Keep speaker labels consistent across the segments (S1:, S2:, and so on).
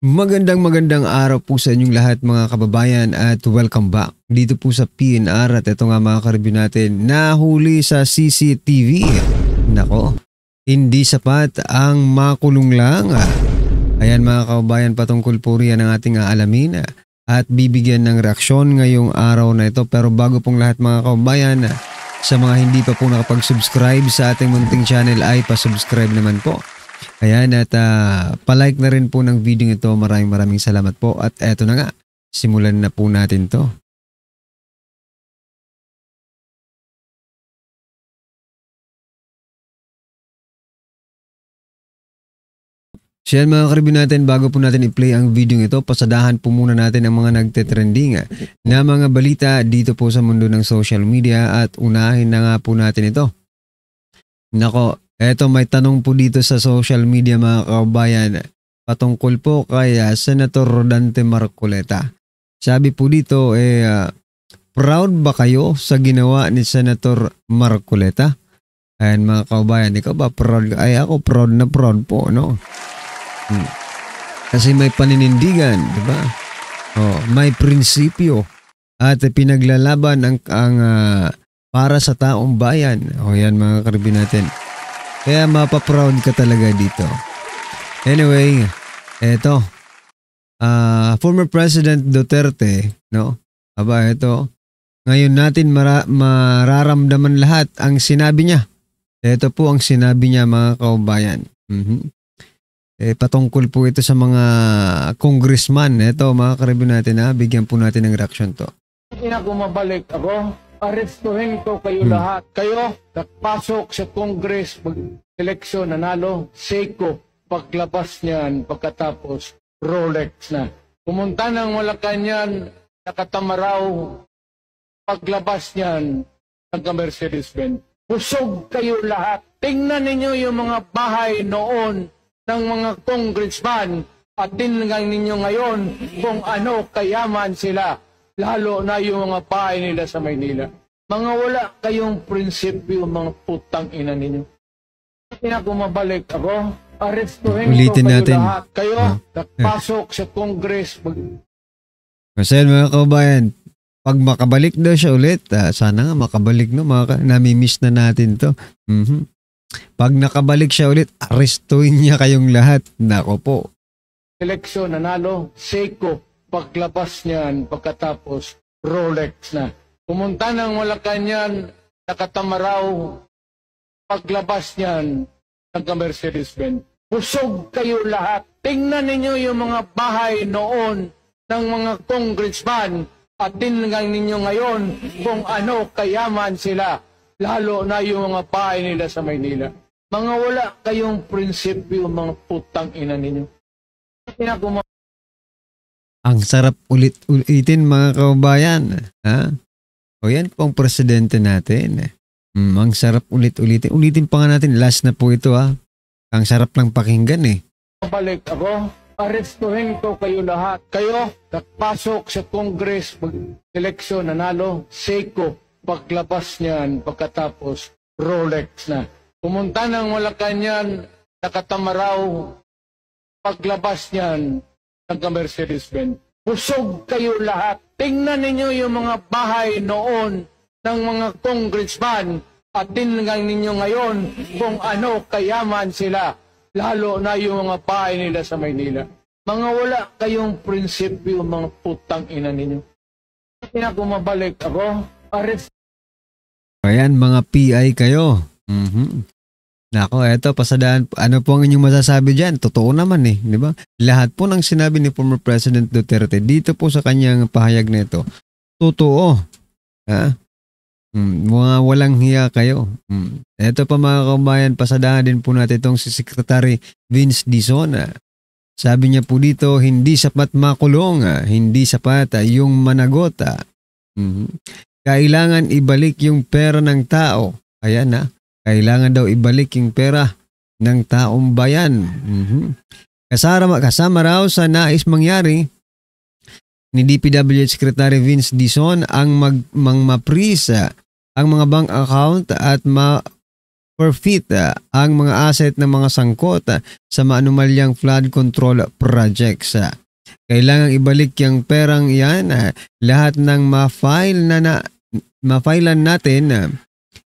S1: Magandang araw po sa inyong lahat mga kababayan at welcome back dito po sa PNR at ito nga mga karibyo natin nahuli sa CCTV. Nako, hindi sapat ang makulong lang. Ayan mga kababayan, patungkol po riyan ang ating aalamin at bibigyan ng reaksyon ngayong araw na ito. Pero bago pong lahat mga kababayan, sa mga hindi pa po nakapag-subscribe sa ating munting channel ay pa-subscribe naman po. Ayan at palike na rin po ng video ito. Maraming salamat po. At eto na nga, simulan na po natin to. So yan mga karibyo natin, bago po natin i-play ang video ito, pasadahan po muna natin ang mga nagte-trending na mga balita dito po sa mundo ng social media at unahin na nga po natin ito. Nako, eto may tanong po dito sa social media mga kababayan patungkol po kay Senator Rodante Marcoleta. Sabi po dito, proud ba kayo sa ginawa ni Senator Marcoleta? Ayan mga kababayan, ikaw ba proud? Ay ako proud na proud po, no? Kasi may paninindigan, di ba? Oh, may prinsipyo at pinaglalaban ang para sa taong bayan. O yan mga karibyo natin. Kaya mapaproud ka talaga dito. Anyway, eto. Former President Duterte, no? Aba, eto. Ngayon natin mararamdaman lahat ang sinabi niya. Ito po ang sinabi niya mga kaubayan. Patungkol po ito sa mga congressman. Ito mga karibyo natin bigyan po natin ng reaction to.
S2: Bumabalik ako. Arestuhin ko kayo lahat. Kayo, nagpasok sa Congress, eleksyon, nanalo, Seiko, paglabas niyan, pagkatapos, Rolex na. Pumunta ng Malacanang, nakatamaraw, paglabas niyan, nagka-Mercedes-Benz. Busog kayo lahat. Tingnan ninyo yung mga bahay noon ng mga congressman at tingnan ninyo ngayon kung ano kayaman sila. Lalo na yung mga bahay nila sa Maynila. Mga wala kayong prinsipyo, mga putang ina ninyo. Bumabalik ako. Arestuhin ko kayo natin lahat. Kayo, nagpasok sa Congress.
S1: Kasi mga kababayan, pag makabalik daw siya ulit, sana nga makabalik, no? Namimiss na natin to. Pag nakabalik siya ulit, arestuhin niya kayong lahat. Nako po.
S2: Eleksyon, nanalo, Seiko. Paglabas niyan, pagkatapos, Rolex na. Pumunta ng Malacanang, nakatamaraw, paglabas niyan, nagka-Mercedes-Benz. Busog kayo lahat. Tingnan ninyo yung mga bahay noon ng mga congressman at tingnan ninyo ngayon kung ano kayaman sila. Lalo na yung mga bahay nila sa Maynila. Mga wala kayong prinsipyo, mga putang ina ninyo.
S1: Ang sarap ulit-ulitin mga kababayan. Ha? O yan po ang presidente natin. Ang sarap ulit-ulitin. Ulitin pa nga natin. Last na po ito Ang sarap lang pakinggan
S2: Balik ako. Arestuhin ko kayo lahat. Kayo, nagpasok sa Congress, eleksyon, nanalo, Seiko, paglabas niyan, pagkatapos, Rolex na. Pumunta ng Malacanang, nakatamaraw, paglabas niyan, nagka-Mercedes-Benz. Busog kayo lahat. Tingnan ninyo yung mga bahay noon ng mga congressman at tingnan ninyo ngayon kung ano kayaman sila. Lalo na yung mga bahay nila sa Maynila. Mga wala kayong prinsipyo, mga putang ina ninyo. Bumabalik ako.
S1: Ayan mga PI kayo. Nako, eto pasadahan. Ano po ang inyong masasabi dyan? Totoo naman di ba? Lahat po ng sinabi ni former President Duterte dito po sa kanyang pahayag na ito, totoo. Mga walang hiya kayo. Eto pa mga kabayan, pasadahan din po natin itong si Secretary Vince Dizon. Sabi niya po dito, hindi sapat makulong, hindi sapat yung managot. Kailangan ibalik yung pera ng tao. Ayan kailangan daw ibalik yung pera ng taong bayan. Kasama raw sa nais mangyari ni DPWH Secretary Vince Dizon ang ma-freeze ang mga bank account at forfeit ang mga asset ng mga sangkot sa maanumalyang flood control projects. Kailangang ibalik yung perang yan, lahat ng ma-filean natin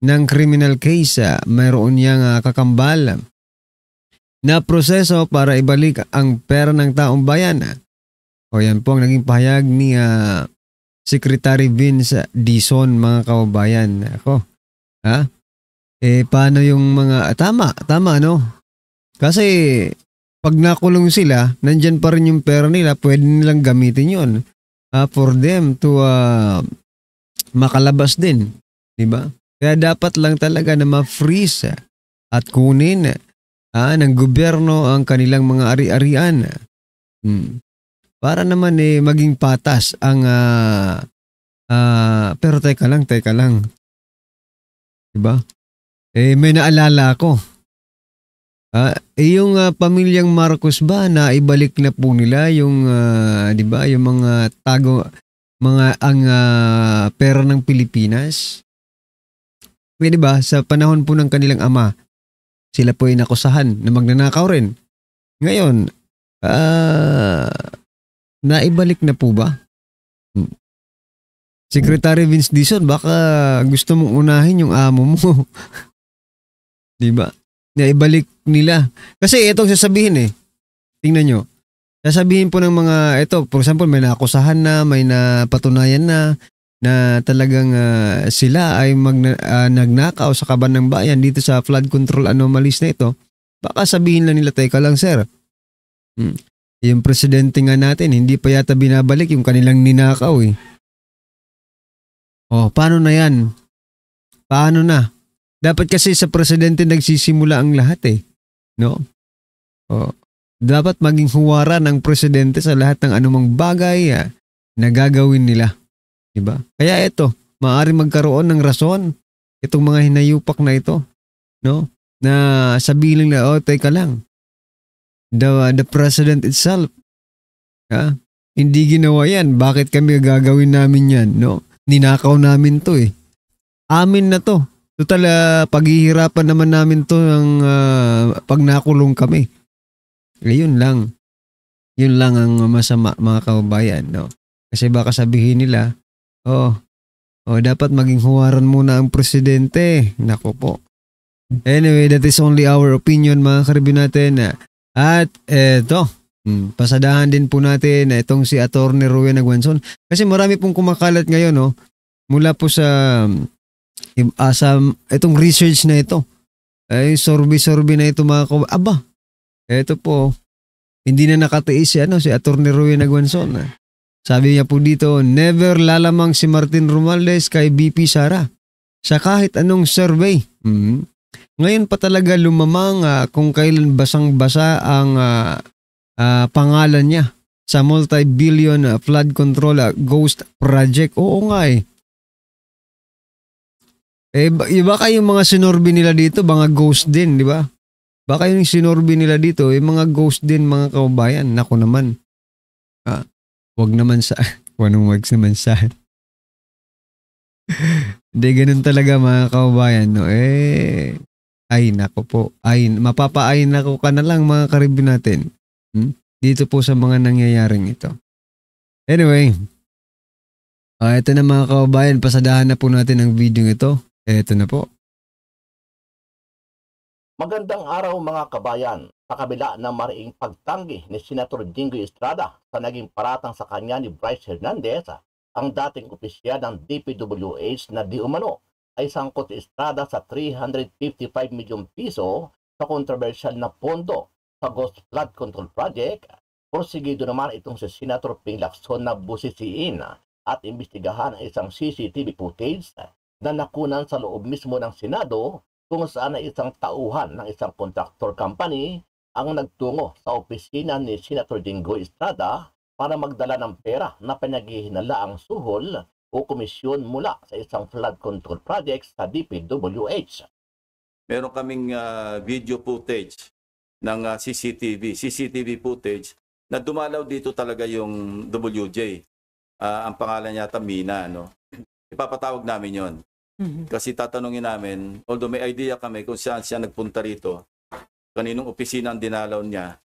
S1: ng criminal case, mayroon niyang kakambal na proseso para ibalik ang pera ng taong bayan. O yan po ang naging pahayag ni Secretary Vince Dizon, mga kababayan. Ako, paano yung mga, tama, no? Kasi, pag nakulong sila, nandyan pa rin yung pera nila, pwede nilang gamitin yun for them to makalabas din. Diba? Kaya dapat lang talaga na ma-freeze at kunin ng gobyerno ang kanilang mga ari-arian. Para naman maging patas ang pero teka lang. Diba? May naalala ako. Yung pamilyang Marcos ba na ibalik na po nila yung 'di ba, yung mga pera ng Pilipinas? Pwede ba sa panahon po ng kanilang ama, sila po ay nakusahan na magnanakaw rin. Ngayon, naibalik na po ba? Secretary Vince Dizon, baka gusto mong unahin yung amo mo. 'Di ba? Naibalik nila. Kasi itong sasabihin tingnan nyo. Sasabihin po ng mga, for example, may nakusahan na, may napatunayan na talagang sila ay nagnakaw sa kaban ng bayan dito sa flood control anomalies na ito. Baka sabihin lang nila, teka lang sir. Yung presidente nga natin, hindi pa yata binabalik yung kanilang ninakaw paano na yan? Paano na? Dapat kasi sa presidente nagsisimula ang lahat no? Dapat maging huwaran ng presidente sa lahat ng anumang bagay na gagawin nila. Diba? Kaya ito, maaari magkaroon ng rason itong mga hinayupak na ito, no? Na sabihin na, teka lang. The president itself, hindi ginawa yan. Bakit kami gagawin namin yan, no? Ninakaw namin to Amin na to. Total, paghihirapan naman namin to ng pag nakulong kami. Yun lang. Yun lang ang masama, mga kababayan, no? Kasi baka sabihin nila, dapat maging huwaran muna ang presidente. Nako po. Anyway, that is only our opinion, mga karibin natin. At eto, pasadahan din po natin itong si Atty. Rowena Guanzon. Kasi marami pong kumakalat ngayon, mula po sa itong research na ito. Survey na ito, mga kababayan. Aba, eto po, hindi na nakatiis si Atty. Rowena Guanzon. Sabi niya po dito, never lalamang si Martin Romualdez kay BP Sara sa kahit anong survey. Ngayon pa talaga lumamang kung kailan basang-basa ang pangalan niya sa multi-billion flood control ghost project. Oo nga baka yung mga sinorbi nila dito, mga ghost din, di ba? Baka yung sinorbi nila dito, mga ghost din, mga kababayan. Naku naman. Wag naman wag naman sa. Hindi, ganun talaga, mga kababayan, no? Ay, nako po. Mapapaayin ako ka na lang, mga karibin natin. Dito po sa mga nangyayaring ito. Anyway, ito na, mga kababayan, pasadahan na po natin ang video ito. Ito na po.
S3: Magandang araw, mga kabayan. Sa kabila ng mariing pagtanggi ni Senator Jinggoy Estrada sa naging paratang sa kanya ni Bryce Hernandez, ang dating opisyal ng DPWH na di umano ay sangkot Estrada sa 355 milyong piso sa kontrobersyal na pondo sa Ghost Flood Control Project. Porsigido naman itong si Senator Ping Lacson na busisiin at imbestigahan ang isang CCTV footage na nakunan sa loob mismo ng Senado kung saan ay isang tauhan ng isang contractor company ang nagtungo sa opisina ni Senator Jinggoy Estrada para magdala ng pera na pinaghihinalaang suhol o komisyon mula sa isang flood control project sa DPWH.
S4: Meron kaming video footage ng CCTV footage na dumalaw dito talaga yung WJ. Ang pangalan niya Mina, no? Ipapatawag namin yon. Kasi tatanungin namin, although may idea kami kung saan siya nagpunta rito, kaninong opisina ang dinalaw niya,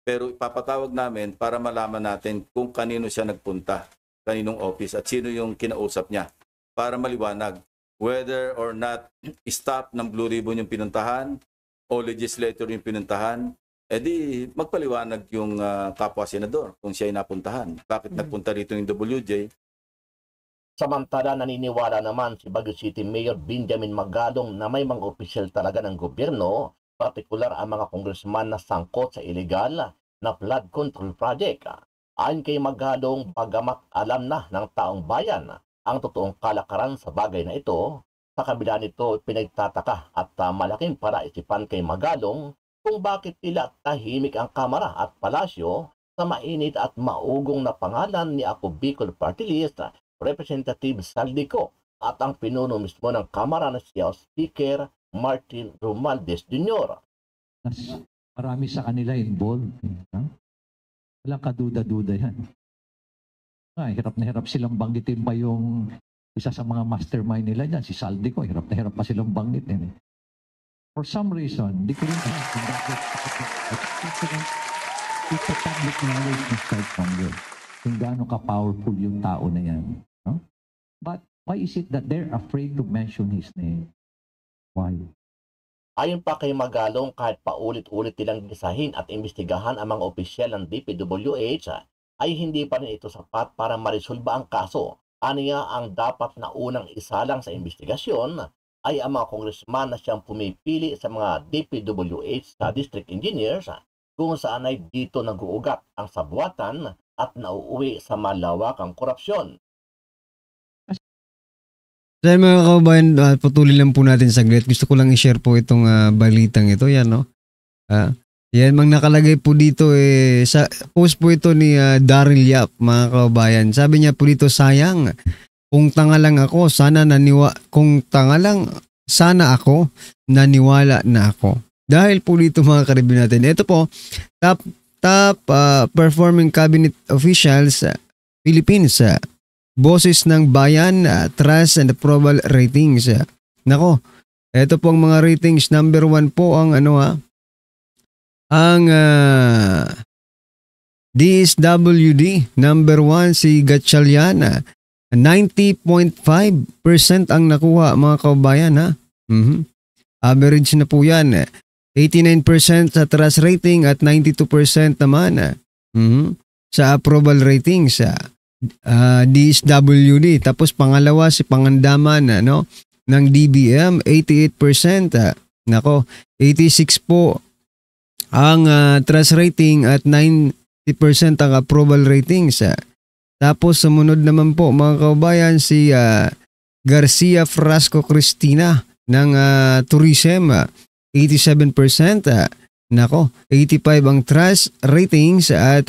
S4: pero ipapatawag namin para malaman natin kung kanino siya nagpunta, kaninong office at sino yung kinausap niya para maliwanag whether or not staff ng Blue Ribbon yung pinuntahan o legislator yung pinuntahan, edi magpaliwanag yung kapwa senador kung siya ay napuntahan. Bakit nagpunta rito yung WJ?
S3: Samantala, naniniwala naman si Baguio City Mayor Benjamin Magalong na may mga opisyal talaga ng gobyerno, partikular ang mga congressman na sangkot sa illegal na flood control project. Ayon kay Magalong, bagamat alam na ng taong bayan ang totoong kalakaran sa bagay na ito, sa kabila nito pinagtataka at malaking paraisipan kay Magalong kung bakit tila tahimik ang Kamara at Palasyo sa mainit at maugong na pangalan ni Ako Bicol Party List, Representative Saldico at ang pinuno mismo ng Kamara na si Speaker Martin Romualdez Jr.
S5: Marami sa kanila involved. Walang kaduda-duda yan. Hirap na hirap silang banggitin pa yung isa sa mga mastermind nila dyan, si Saldico. Hirap na hirap pa silang banggitin. For some reason, di ko rin it's a public knowledge na start from there. Kung gaano ka-powerful yung tao na yan. No? But why is it that they're afraid to mention his name? Why?
S3: Ayon pa kay Magalong, kahit paulit-ulit nilang gisahin at imbestigahan ang mga opisyal ng DPWH, ay hindi pa rin ito sapat para marisolba ang kaso. Aniya ang dapat na unang isalang sa investigasyon ay ang mga congressman na siyang pumipili sa mga DPWH sa district engineers kung saan ay dito nag-uugat ang sabuatan at nauuwi sa malawakang korupsyon.
S1: Dahil mga kababayan, patuloy lang po natin saglit. Gusto ko lang i-share po itong balitang ito. Yan, no? Yan, mang nakalagay po dito, sa post po ito ni Daryl Yap, mga kababayan. Sabi niya po dito, sayang, kung tanga lang ako, sana ako, naniwala na ako. Dahil po dito mga karibin natin. Ito po, top performing cabinet officials, Philippines, boses ng bayan, trust and approval ratings. Nako, ito pong mga ratings. Number 1 po ang ang DSWD. Number 1 si Gatchalian. 90.5% ang nakuha mga kababayan. Average na po yan. 89% sa trust rating at 92% naman sa approval ratings. DSWD. Tapos pangalawa si Pangandaman ng DBM, 88%. Nako, 86 po ang trust rating at 90% ang approval ratings. Tapos sumunod naman po mga kababayan si Garcia Frasco Cristina ng tourism, 87%. Nako, 85 ang trust ratings at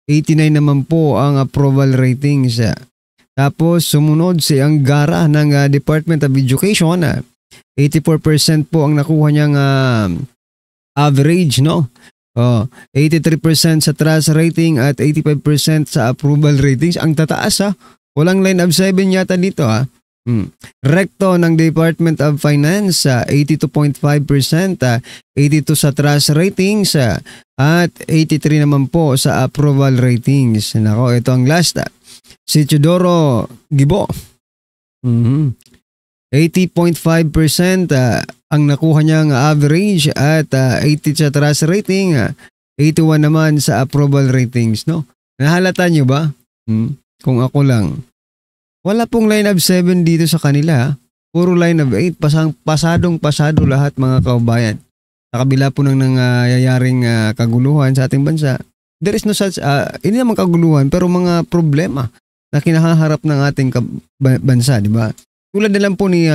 S1: 89 naman po ang approval ratings. Tapos sumunod si Angara ng Department of Education. 84% po ang nakuha niyang average, no? 83% sa trust rating at 85% sa approval ratings. Ang tataas Walang line of 7 yata dito Recto ng Department of Finance, 82.5%, 82 sa trust ratings, at 83 naman po sa approval ratings. Nako, ito ang last. Si Teodoro Gibo, 80.5% ang nakuha niyang average at 80 sa trust rating, 81 naman sa approval ratings. No? Nahalata niyo ba? Kung ako lang. Wala pong line of 7 dito sa kanila. Puro line of 8. Pasadong-pasado lahat mga kababayan. Sa kabila po ng nangyayaring kaguluhan sa ating bansa. There is no such, hindi naman kaguluhan, pero mga problema na kinaharap ng ating bansa, di ba? Tulad na lang po ni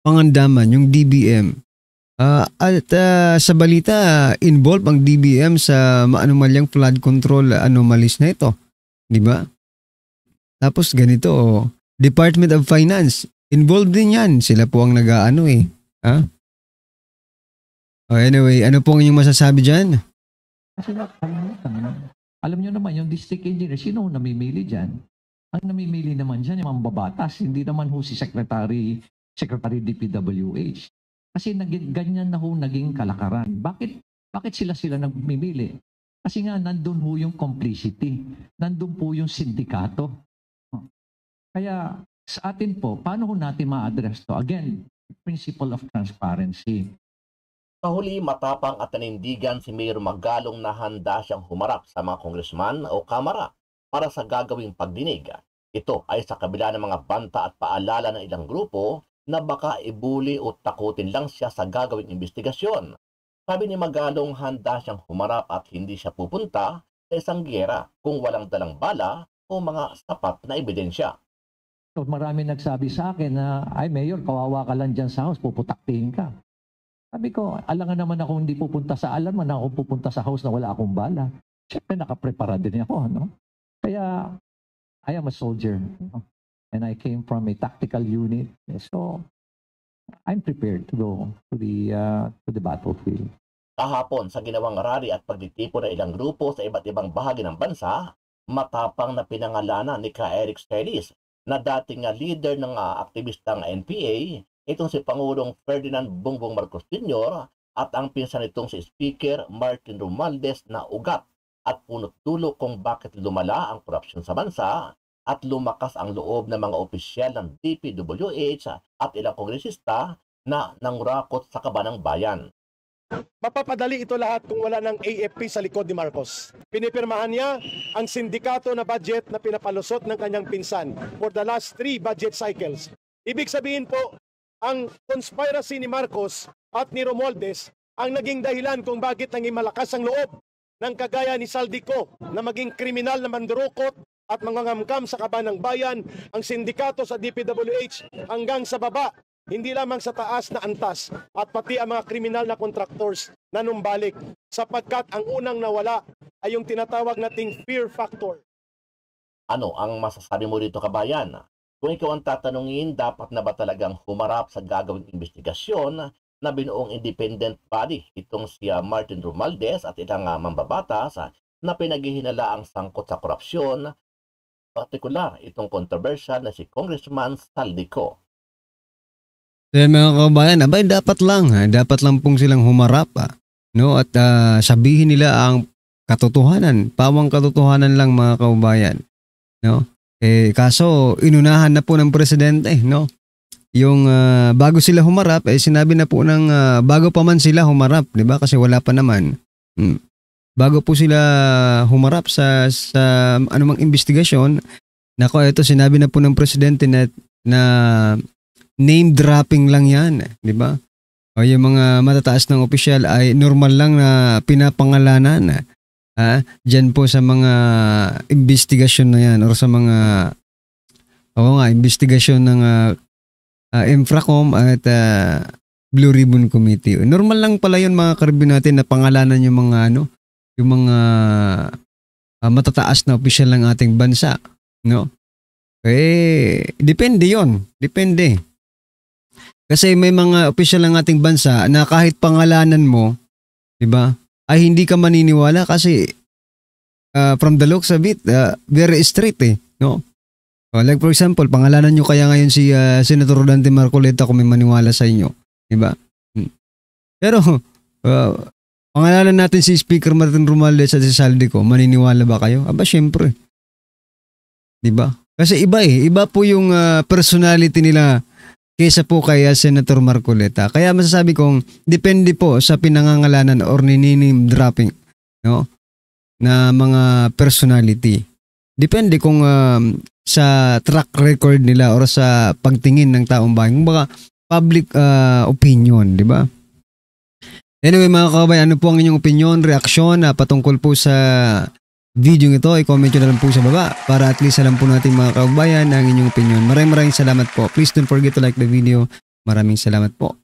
S1: Pangandaman, yung DBM. At sa balita, involved ang DBM sa maanumalyang flood control anomalies na ito. Di ba? Tapos ganito, Department of Finance, involved din yan. Sila po ang nag-aano anyway, ano po ang inyong masasabi dyan?
S5: Kasi alam nyo naman, yung district engineer, sino namimili dyan? Ang namimili naman dyan, yung mga babatas, hindi naman ho si Secretary DPWH. Kasi ganyan na ho naging kalakaran. Bakit sila nagmimili? Kasi nga nandun ho yung complicity. Nandun po yung sindikato. Kaya sa atin po, paano ho natin ma-address to? Again, principle of transparency.
S3: Sa huli, matapang at nanindigan si Mayor Magalong na handa siyang humarap sa mga congressman o kamara para sa gagawing pagdinig. Ito ay sa kabila ng mga banta at paalala ng ilang grupo na baka ibuli o takutin lang siya sa gagawing investigasyon. Sabi ni Magalong handa siyang humarap at hindi siya pupunta sa isang giyera kung walang dalang bala o mga sapat na ebidensya.
S5: So, marami nagsabi sa akin na, ay Mayor, kawawa ka lang dyan sa house, puputaktihin ka. Sabi ko, alangan naman ako hindi pupunta sa alam mo na ako pupunta sa house na wala akong bala. Siyempre, nakaprepara din ako. No? Kaya, I am a soldier. No? And I came from a tactical unit. So, I'm prepared to go to the battlefield.
S3: Kahapon sa ginawang rally at pagtitipon ng ilang grupo sa iba't ibang bahagi ng bansa, matapang na pinangalanan ni Eric Stellis na dating leader ng aktivistang NPA, itong si Pangulong Ferdinand Bongbong Marcos Jr. at ang pinsan nitong si Speaker Martin Romualdez na ugat at punot dulo kung bakit lumala ang korupsyon sa bansa at lumakas ang loob ng mga opisyal ng DPWH at ilang kongresista na nangurakot sa kaban ng bayan.
S6: Mapapadali ito lahat kung wala ng AFP sa likod ni Marcos. Pinipirmahan niya ang sindikato na budget na pinapalusot ng kanyang pinsan for the last 3 budget cycles. Ibig sabihin po, ang conspiracy ni Marcos at ni Romualdez ang naging dahilan kung bakit naging malakas ang loob ng kagaya ni Saldico na maging kriminal na mandurukot at mangangamkam sa kaban ng bayan, ang sindikato sa DPWH hanggang sa baba. Hindi lamang sa taas na antas at pati ang mga kriminal na contractors na numbalik sapagkat ang unang nawala ay yung tinatawag nating fear factor.
S3: Ano ang masasabi mo dito, kabayan? Kung ikaw ang tatanungin, dapat na ba talagang humarap sa gagawing investigasyon na binuong independent body itong si Martin Romualdez at ilang mambabatas na pinaghihinala ang sangkot sa korupsyon, partikular itong controversial na si Congressman Saldico.
S1: Mga kabayan, abay dapat lang pong silang humarap, no? At sabihin nila ang katotohanan, pawang katotohanan lang, mga kabayan, no? Kaso inunahan na po ng presidente, no? Yung bago sila humarap, sinabi na po ng bago pa man sila humarap, 'di ba? Kasi wala pa naman. Bago po sila humarap sa anumang investigasyon, nako, ito sinabi na po ng presidente na name dropping lang yan, di ba? O yung mga matataas ng opisyal ay normal lang na pinapangalanan. Diyan po sa mga investigasyon na yan or sa mga investigasyon ng Infracom at Blue Ribbon Committee. Normal lang pala yun, mga karibin natin, na pangalanan yung mga matataas na opisyal ng ating bansa, no? Depende yon. Depende. Kasi may mga opisyal ng ating bansa na kahit pangalanan mo, 'di ba, ay hindi ka maniniwala kasi from the looks of it, very straight, no? Like for example, pangalanan nyo kaya ngayon si Senator Dante Marcoleta kung may maniwala sa inyo, 'di ba? Pero pangalanan natin si Speaker Martin Romualdez at si Saldico, maniniwala ba kayo? Aba, syempre. 'Di ba? Kasi iba po yung personality nila kaysa po kay Senator Marcoleta. Kaya masasabi kong depende po sa pinangangalanan or nininame dropping, no, na mga personality. Depende kung sa track record nila or sa pagtingin ng taong bayan, baka public opinion, di ba? Anyway, mga kababayan, ano po ang inyong opinion, reaksyon patungkol po sa video ito? I-comment nyo na lang po sa baba para at least alam po natin, mga kababayan, ang inyong opinion. Maraming salamat po. Please don't forget to like the video. Maraming salamat po.